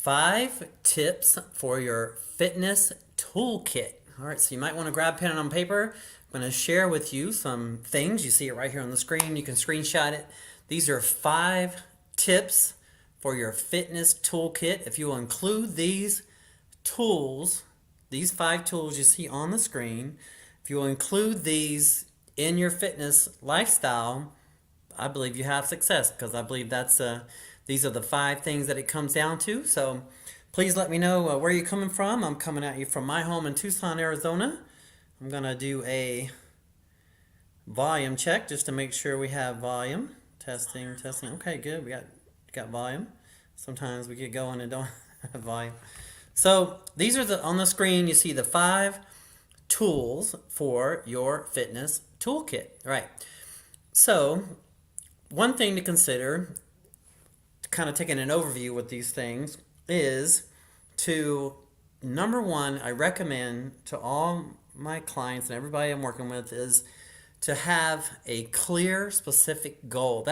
5 tips for your fitness toolkit. All right, so you might want to grab pen and paper. I'm going to share with you some things. You see it right here on the screen. You can screenshot it. These are 5 tips for your fitness toolkit. If you will include these tools, these 5 tools you see on the screen, if you will include these in your fitness lifestyle, I believe you have success, because I believe these are the 5 things that it comes down to. So please let me know where you're coming from. I'm coming at you from my home in Tucson, Arizona. I'm going to do a volume check just to make sure we have volume. Testing, testing. Okay, good. We got volume. Sometimes we get going and don't have volume. So these are on the screen. You see the 5 tools for your fitness toolkit. Right. So one thing to consider, kind of taking an overview with these things, is to, number one, I recommend to all my clients and everybody I'm working with, is to have a clear, specific goal.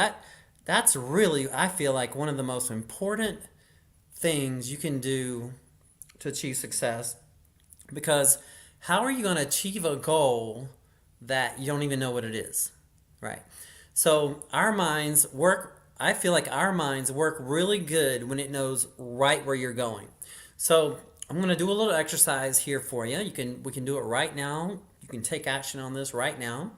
That's really, I feel like, one of the most important things you can do to achieve success. Because how are you going to achieve a goal that you don't even know what it is, right? So our minds work, I feel like our minds work really good when it knows right where you're going. So I'm going to do a little exercise here for you. We can do it right now. You can take action on this right now.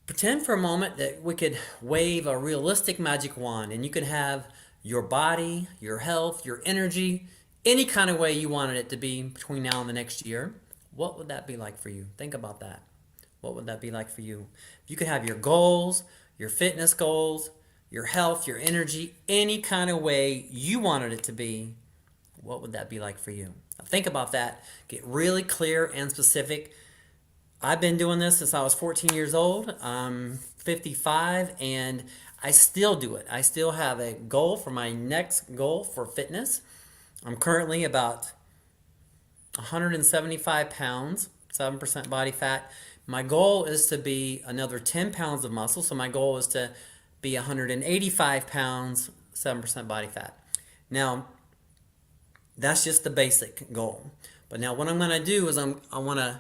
Pretend for a moment that we could wave a realistic magic wand, and you could have your body, your health, your energy, any kind of way you wanted it to be between now and the next year. What would that be like for you? Think about that. What would that be like for you? If you could have your goals, your fitness goals, your health, your energy, any kind of way you wanted it to be, what would that be like for you? Now think about that. Get really clear and specific. I've been doing this since I was 14 years old. I'm 55, and I still do it. I still have a goal for my next goal for fitness. I'm currently about 175 pounds, 7% body fat. My goal is to be another 10 pounds of muscle. So my goal is to be 185 pounds, 7% body fat. Now, that's just the basic goal. But now what I'm going to do is I want to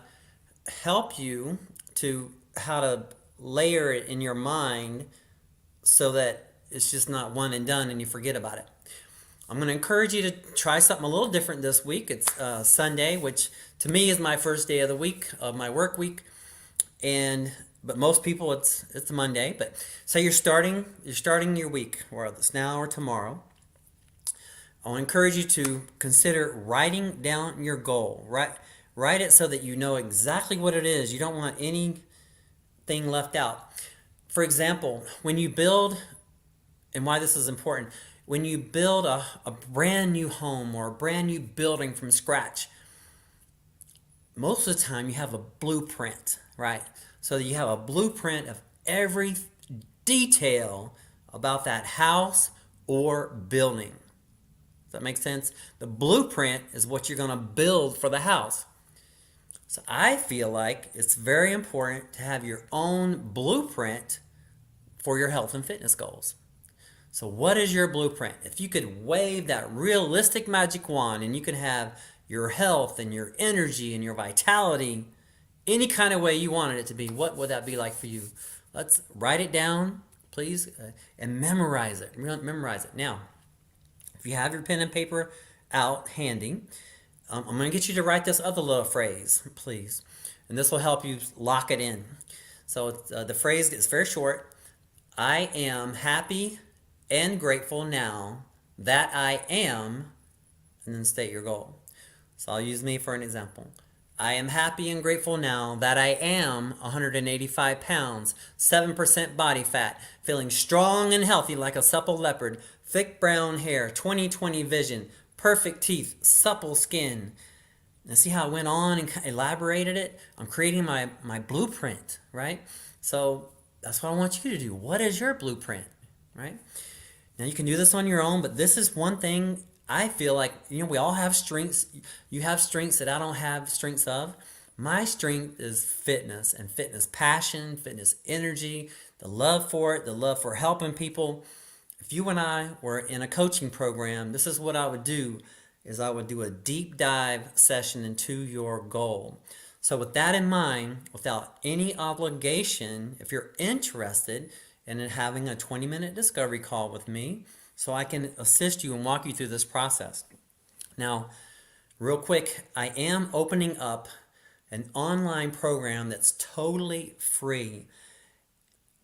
help you to how to layer it in your mind so that it's just not one and done and you forget about it. I'm going to encourage you to try something a little different this week. It's Sunday, which to me is my first day of the week, of my work week. But most people it's Monday. But say you're starting your week, whether it's now or tomorrow. I want to encourage you to consider writing down your goal. Write it so that you know exactly what it is. You don't want anything left out. For example, when you build, and why this is important, when you build a brand new home or a brand new building from scratch, most of the time you have a blueprint, right? So you have a blueprint of every detail about that house or building. Does that make sense? The blueprint is what you're going to build for the house. So I feel like it's very important to have your own blueprint for your health and fitness goals. So what is your blueprint? If you could wave that realistic magic wand and you could have your health and your energy and your vitality any kind of way you wanted it to be, what would that be like for you? Let's write it down, please, and memorize it. Memorize it. Now, if you have your pen and paper out handy, I'm going to get you to write this other little phrase, please. And this will help you lock it in. So the phrase is very short. I am happy and grateful now that I am, and then state your goal. So I'll use me for an example. I am happy and grateful now that I am 185 pounds, 7% body fat, feeling strong and healthy like a supple leopard, thick brown hair, 20/20 vision, perfect teeth, supple skin. And see how I went on and elaborated it? I'm creating my blueprint, right? So that's what I want you to do. What is your blueprint, right? Now you can do this on your own, but this is one thing I feel like, we all have strengths. You have strengths that I don't have strengths of. My strength is fitness and fitness passion, fitness energy, the love for it, the love for helping people. if you and I were in a coaching program, this is what I would do, is I would do a deep dive session into your goal. So with that in mind, without any obligation, if you're interested in having a 20-minute discovery call with me, so I can assist you and walk you through this process. Now, real quick, I am opening up an online program that's totally free.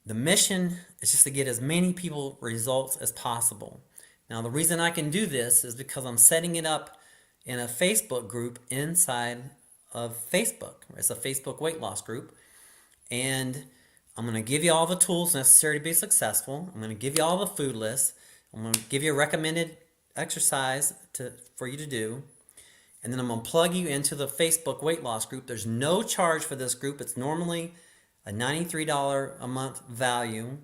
The mission is just to get as many people results as possible. Now, the reason I can do this is because I'm setting it up in a Facebook group inside of Facebook. It's a Facebook weight loss group. And I'm going to give you all the tools necessary to be successful. I'm going to give you all the food lists. I'm going to give you a recommended exercise for you to do. And then I'm going to plug you into the Facebook weight loss group. There's no charge for this group. It's normally a $93 a month value,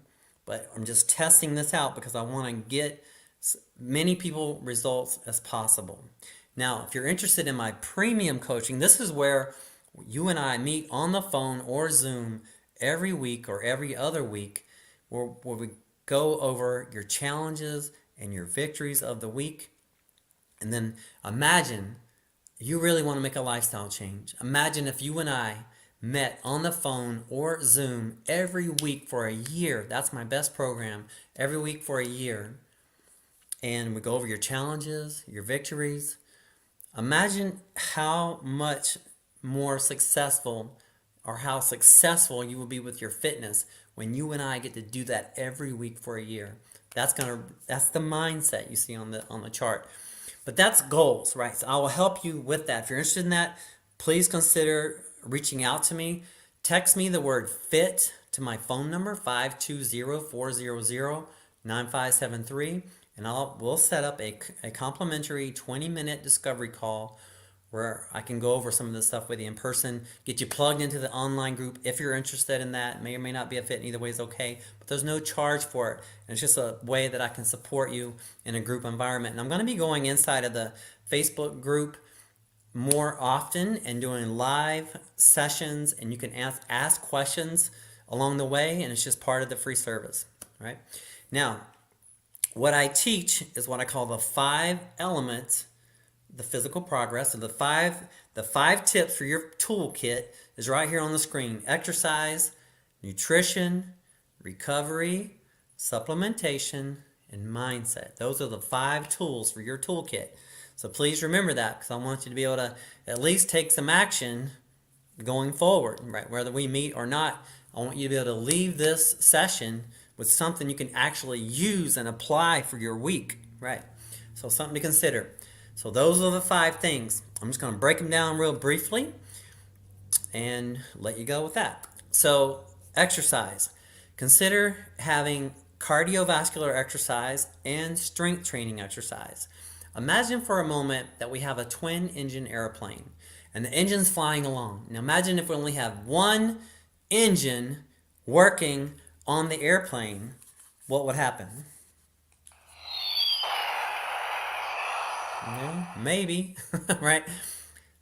but I'm just testing this out because I want to get many people results as possible. Now, if you're interested in my premium coaching, this is where you and I meet on the phone or Zoom every week or every other week, where we go over your challenges and your victories of the week. And then imagine you really want to make a lifestyle change. Imagine if you and I met on the phone or Zoom every week for a year. That's my best program. Every week for a year. And we go over your challenges, your victories. Imagine how much more successful, or how successful you will be with your fitness when you and I get to do that every week for a year. That's the mindset you see on the chart. But that's goals, right? So I will help you with that. If you're interested in that, please consider reaching out to me. Text me the word FIT to my phone number, 520-400-9573, and we'll set up a complimentary 20-minute discovery call where I can go over some of this stuff with you in person, get you plugged into the online group if you're interested in that. It may or may not be a fit, and either way is okay, but there's no charge for it. And it's just a way that I can support you in a group environment. And I'm going to be going inside of the Facebook group more often and doing live sessions, and you can ask questions along the way, and it's just part of the free service, right? Now, what I teach is what I call the 5 elements, the physical progress. So the five tips for your toolkit is right here on the screen: exercise, nutrition, recovery, supplementation, and mindset. Those are the 5 tools for your toolkit. So please remember that, because I want you to be able to at least take some action going forward, right? Whether we meet or not, I want you to be able to leave this session with something you can actually use and apply for your week, right? So something to consider. So those are the 5 things. I'm just going to break them down real briefly and let you go with that. So exercise. Consider having cardiovascular exercise and strength training exercise. Imagine for a moment that we have a twin engine airplane and the engine's flying along. Now imagine if we only have one engine working on the airplane, what would happen? Yeah, maybe, right?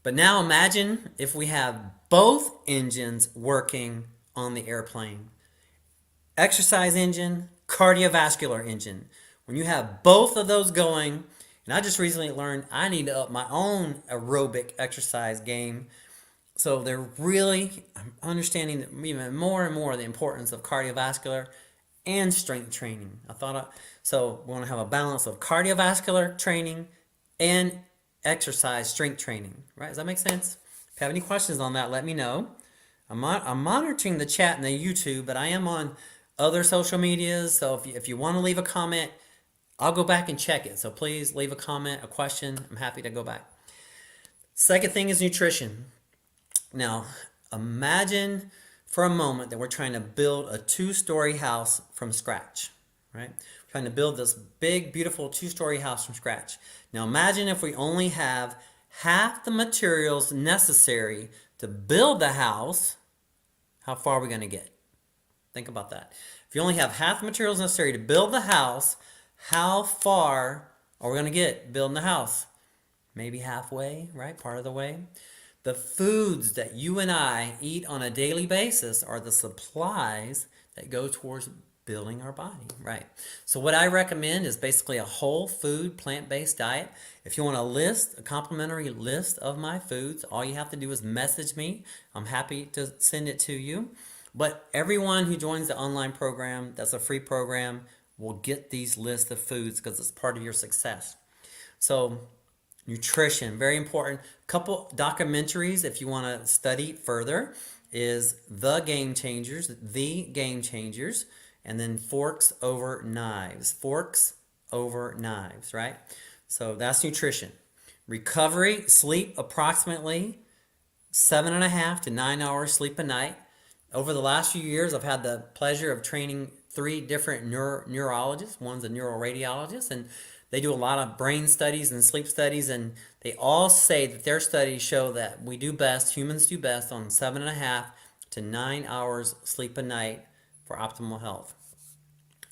But now imagine if we have both engines working on the airplane. Exercise engine, cardiovascular engine. When you have both of those going, and I just recently learned I need to up my own aerobic exercise game. So they're really understanding even more and more the importance of cardiovascular and strength training. So we want to have a balance of cardiovascular training and exercise strength training, right? Does that make sense? If you have any questions on that, let me know. I'm monitoring the chat and the YouTube, but I am on other social medias. So if you want to leave a comment, I'll go back and check it. So please leave a comment, a question. I'm happy to go back. Second thing is nutrition. Now, imagine for a moment that we're trying to build a 2-story house from scratch, right? Trying to build this big, beautiful 2-story house from scratch. Now imagine if we only have half the materials necessary to build the house, how far are we going to get? Think about that. If you only have half the materials necessary to build the house, how far are we going to get building the house? Maybe halfway, right? Part of the way. The foods that you and I eat on a daily basis are the supplies that go towards Building our body, right. So what I recommend is basically a whole food, plant-based diet. If you want a complimentary list of my foods, all you have to do is message me. I'm happy to send it to you. But everyone who joins the online program, that's a free program, will get these lists of foods because it's part of your success. So nutrition, very important. Couple documentaries if you want to study further is The Game Changers, and then Forks Over Knives. Forks Over Knives, right? So that's nutrition. Recovery, sleep approximately 7.5 to 9 hours sleep a night. Over the last few years, I've had the pleasure of training 3 different neurologists. One's a neuroradiologist, and they do a lot of brain studies and sleep studies, and they all say that their studies show that humans do best on 7.5 to 9 hours sleep a night for optimal health.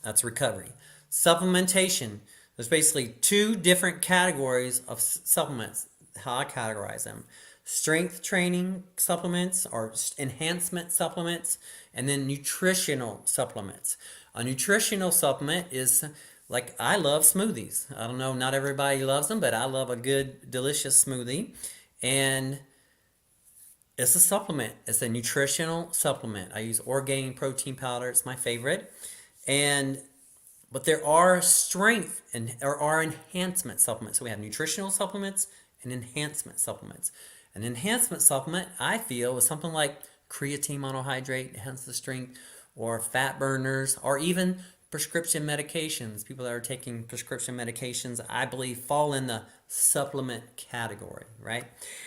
That's recovery. Supplementation. There's basically 2 different categories of supplements, how I categorize them. Strength training supplements or enhancement supplements, and then nutritional supplements. A nutritional supplement is like, I love smoothies. I don't know, not everybody loves them, but I love a good, delicious smoothie. And it's a supplement. It's a nutritional supplement. I use Orgain protein powder. It's my favorite. But there are strength and there are enhancement supplements. So we have nutritional supplements and enhancement supplements. An enhancement supplement, I feel, is something like creatine monohydrate, hence the strength, or fat burners, or even prescription medications. People that are taking prescription medications, I believe, fall in the supplement category, right?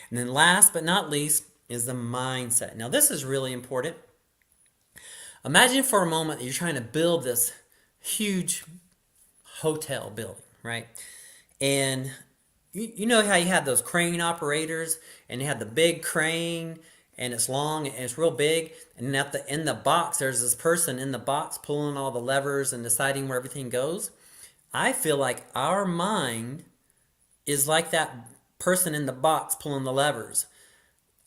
And then last but not least is the mindset. Now, this is really important. Imagine for a moment that you're trying to build this huge hotel building, right? And you know how you have those crane operators, and you have the big crane, and it's long and it's real big, and in the box there's this person in the box pulling all the levers and deciding where everything goes. I feel like our mind is like that person in the box pulling the levers.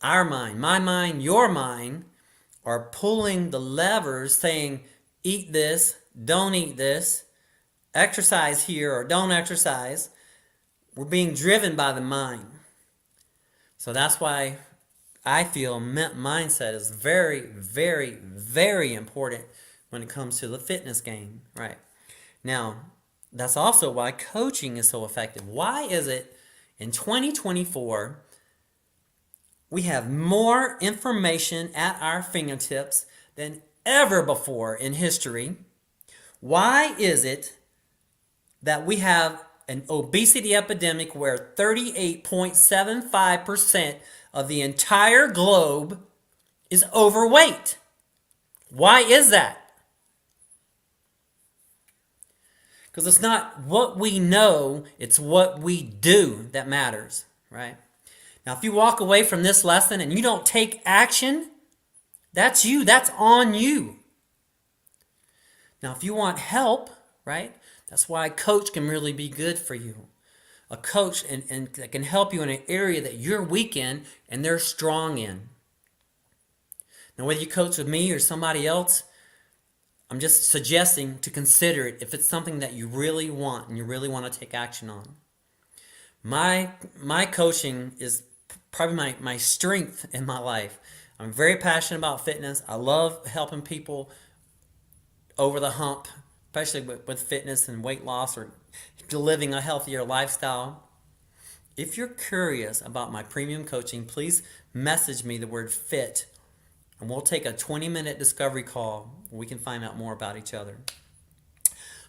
Our mind, my mind, your mind are pulling the levers, saying, eat this, don't eat this, exercise here or don't exercise. We're being driven by the mind. So that's why I feel mindset is very, very, very important when it comes to the fitness game, right? Now, that's also why coaching is so effective. Why is it in 2024 we have more information at our fingertips than ever before in history? Why is it that we have an obesity epidemic where 38.75% of the entire globe is overweight? Why is that? Because it's not what we know, it's what we do that matters, right? Now, if you walk away from this lesson and you don't take action, that's you. That's on you. Now, if you want help, right, that's why a coach can really be good for you. A coach and that can help you in an area that you're weak in and they're strong in. Now, whether you coach with me or somebody else, I'm just suggesting to consider it if it's something that you really want and you really want to take action on. My coaching is probably my strength in my life. I'm very passionate about fitness. I love helping people over the hump, especially with fitness and weight loss or living a healthier lifestyle. If you're curious about my premium coaching, please message me the word FIT, and we'll take a 20-minute discovery call where we can find out more about each other.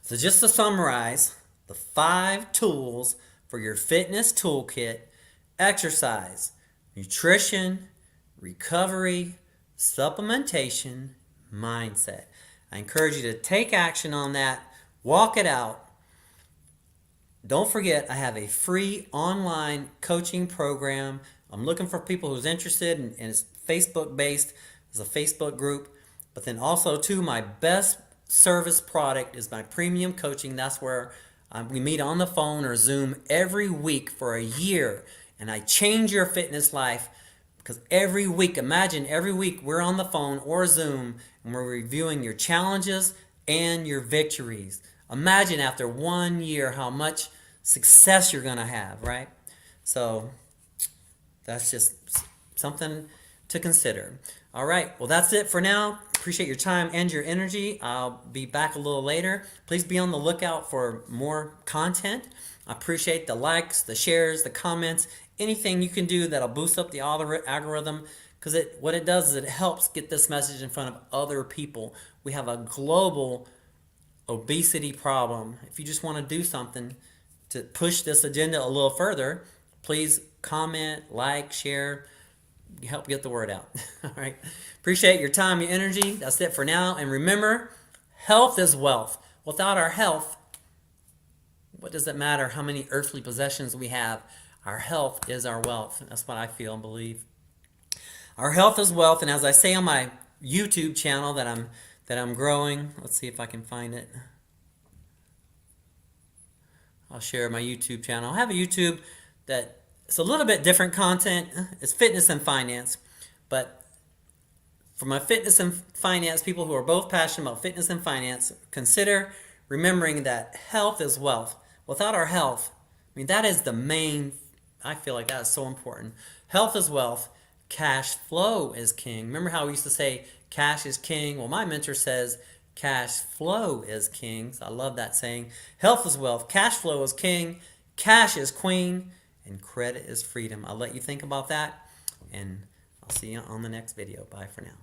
So just to summarize, the 5 tools for your fitness toolkit: exercise, nutrition, recovery, supplementation, mindset. I encourage you to take action on that, walk it out. Don't forget, I have a free online coaching program. I'm looking for people who's interested, and it's Facebook-based. It's a Facebook group. But then also, too, my best service product is my premium coaching. That's where we meet on the phone or Zoom every week for a year. And I change your fitness life, because every week we're on the phone or Zoom, and we're reviewing your challenges and your victories. Imagine after 1 year how much success you're going to have, right? So that's just something to consider. All right, well, that's it for now. Appreciate your time and your energy. I'll be back a little later. Please be on the lookout for more content. I appreciate the likes, the shares, the comments, anything you can do that'll boost up the algorithm, because what it does is it helps get this message in front of other people. We have a global obesity problem. If you just want to do something to push this agenda a little further, please comment, like, share, help get the word out. All right. Appreciate your time, your energy. That's it for now. And remember, health is wealth. Without our health, what does it matter how many earthly possessions we have? Our health is our wealth. That's what I feel and believe. Our health is wealth, and as I say on my YouTube channel that I'm growing, let's see if I can find it. I'll share my YouTube channel. I have a YouTube that it's a little bit different content. It's fitness and finance, but for my fitness and finance people who are both passionate about fitness and finance, consider remembering that health is wealth. Without our health, I mean, that is the main, I feel like that is so important. Health is wealth. Cash flow is king. Remember how we used to say cash is king? Well, my mentor says cash flow is king. So I love that saying. Health is wealth. Cash flow is king. Cash is queen. And credit is freedom. I'll let you think about that. And I'll see you on the next video. Bye for now.